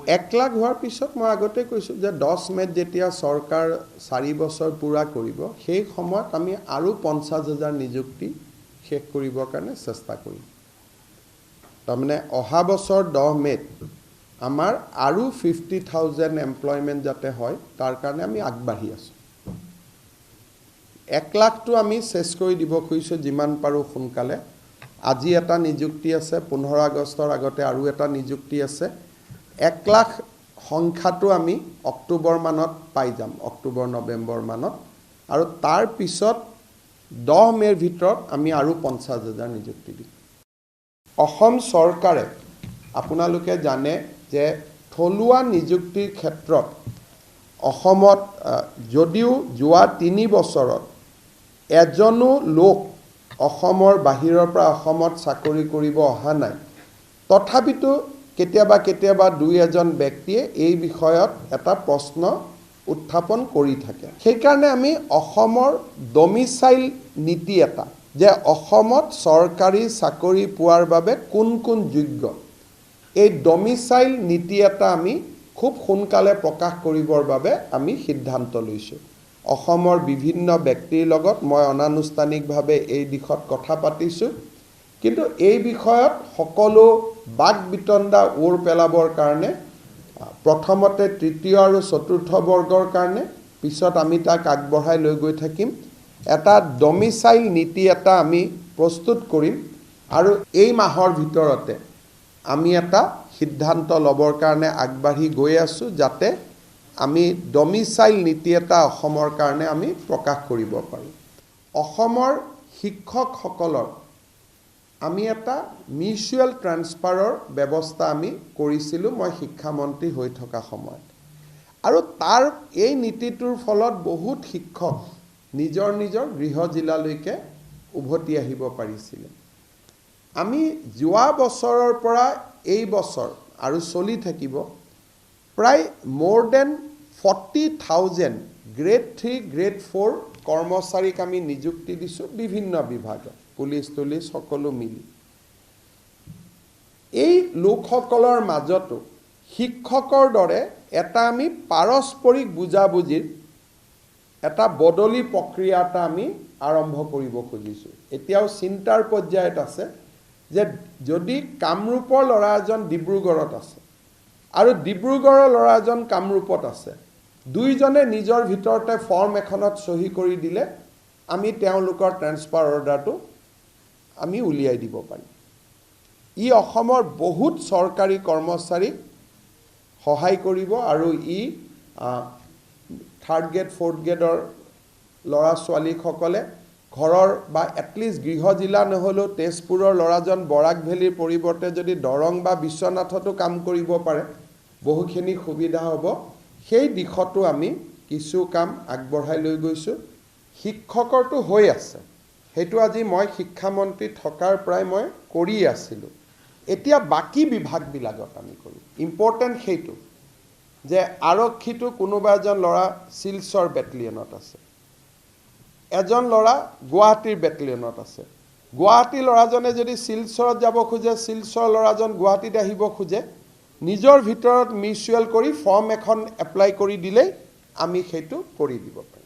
1 লাখ হোৱাৰ পিছত মই আগতে কৈছোঁ যে 10 মে'ত যেতিয়া চৰকাৰ 4 বছৰ পূৰা কৰিব সেই সময়ত আমি আৰু 50,000 নিযুক্তি শেষ কৰিবৰ কাৰণে চেষ্টা কৰিম। তাৰমানে অহা বছৰ 10 মে'ত আমাৰ আৰু 50,000 এমপ্লয়মেণ্ট যাতে হয় তাৰ কাৰণে আমি আগবাঢ়ি আছোঁ। 1 লাখটো আমি চেছ কৰি দিব খুজিছোঁ যিমান পাৰোঁ সোনকালে। আজি এটা নিযুক্তি আছে, 15 আগষ্টৰ আগতে আৰু এটা নিযুক্তি আছে। 1 লাখ সংখ্যাটো আমি অক্টোবৰ মানত পাই যাম, অক্টোবৰ নৱেম্বৰ মানত, আৰু তাৰ পিছত 10 মে'ৰ ভিতৰত আমি আৰু 50,000 নিযুক্তি দিম। অসম চৰকাৰে আপোনালোকে জানে যে থলুৱা নিযুক্তিৰ ক্ষেত্ৰত অসমত যদিও যোৱা 3 বছৰত এজনো লোক অসমৰ বাহিৰৰ পৰা অসমত চাকৰি কৰিব অহা নাই, তথাপিতো কেতিয়াবা 2-এজন ব্যক্তিয়ে এই বিষয়ত এটা প্ৰশ্ন উত্থাপন কৰি থাকে। সেইকাৰণে আমি অসমৰ ডমিচাইল নীতি এটা, যে অসমত চৰকাৰী চাকৰি পোৱাৰ বাবে কোন কোন যোগ্য, এই ডমিচাইল নীতি এটা আমি খুব সোনকালে প্ৰকাশ কৰিবৰ বাবে আমি সিদ্ধান্ত লৈছোঁ। অসমৰ বিভিন্ন ব্যক্তিৰ লগত মই অনানুষ্ঠানিকভাৱে এই দিশত কথা পাতিছোঁ, কিন্তু এই বিষয়ত সকলো বাক বিতণ্ডা ওৰ পেলাবৰ কাৰণে প্ৰথমতে 3য় আৰু 4ৰ্থ বৰ্গৰ কাৰণে, পিছত আমি তাক আগবঢ়াই লৈ গৈ থাকিম। এটা ডমিচাইল নীতি এটা আমি প্ৰস্তুত কৰিম আৰু এই মাহৰ ভিতৰতে আমি এটা সিদ্ধান্ত ল'বৰ কাৰণে আগবাঢ়ি গৈ আছোঁ, যাতে আমি ডমিচাইল নীতি এটা অসমৰ কাৰণে আমি প্ৰকাশ কৰিব পাৰোঁ। অসমৰ শিক্ষকসকলৰ আমি এটা মিউচুৱেল ট্ৰান্সফাৰৰ ব্যৱস্থা আমি কৰিছিলোঁ মই শিক্ষামন্ত্ৰী হৈ থকা সময়ত, আৰু তাৰ এই নীতিটোৰ ফলত বহুত শিক্ষক নিজৰ গৃহ জিলালৈকে উভতি আহিব পাৰিছিলে। আমি যোৱা বছৰৰ পৰা এই বছৰ আৰু চলি থাকিব প্ৰায় more than 40,000 গ্ৰেড 3 গ্ৰেড 4 কৰ্মচাৰীক আমি নিযুক্তি দিছোঁ বিভিন্ন বিভাগত, পুলিচ সকলো মিলি। এই লোকসকলৰ মাজতো শিক্ষকৰ দৰে এটা আমি পাৰস্পৰিক বুজাবুজিৰ এটা বদলি প্ৰক্ৰিয়া এটা আমি আৰম্ভ কৰিব খুজিছোঁ। এতিয়াও চিন্তাৰ পৰ্যায়ত আছে যে যদি কামৰূপৰ ল'ৰা এজন ডিব্ৰুগড়ত আছে আৰু ডিব্ৰুগড়ৰ ল'ৰা এজন কামৰূপত আছে, দুইজনে নিজৰ ভিতৰতে ফৰ্ম এখনত চহী কৰি দিলে আমি তেওঁলোকৰ ট্ৰান্সফাৰ অৰ্ডাৰটো আমি উলিয়াই দিব পাৰিম। ই অসমৰ বহুত চৰকাৰী কৰ্মচাৰীক সহায় কৰিব আৰু ই 3rd গ্ৰেড 4th গ্ৰেডৰ ল'ৰা ছোৱালীসকলে ঘৰৰ বা এটলিষ্ট গৃহ জিলা নহ'লেও তেজপুৰৰ ল'ৰাজন বৰাক ভেলীৰ পৰিৱৰ্তে যদি দৰং বা বিশ্বনাথতো কাম কৰিব পাৰে, বহুখিনি সুবিধা হ'ব। সেই দিশতো আমি কিছু কাম আগবঢ়াই লৈ গৈছোঁ। শিক্ষকৰটো হৈ আছে, সেইটো আজি মই শিক্ষামন্ত্ৰী থকাৰ পৰাই মই কৰি আছিলোঁ। এতিয়া বাকী বিভাগবিলাকত আমি কৰোঁ। ইম্পৰ্টেণ্ট সেইটো যে আৰক্ষীটো কোনোবা এজন ল'ৰা শিলচৰ বেটেলিয়নত আছে, এজন ল'ৰা গুৱাহাটীৰ বেটেলিয়নত আছে। গুৱাহাটীৰ ল'ৰাজনে যদি শিলচৰত যাব খোজে, শিলচৰ ল'ৰাজন গুৱাহাটীত আহিব খোজে, নিজৰ ভিতৰত মিউচুৱেল কৰি ফৰ্ম এখন এপ্লাই কৰি দিলেই আমি সেইটো কৰি দিব পাৰিম।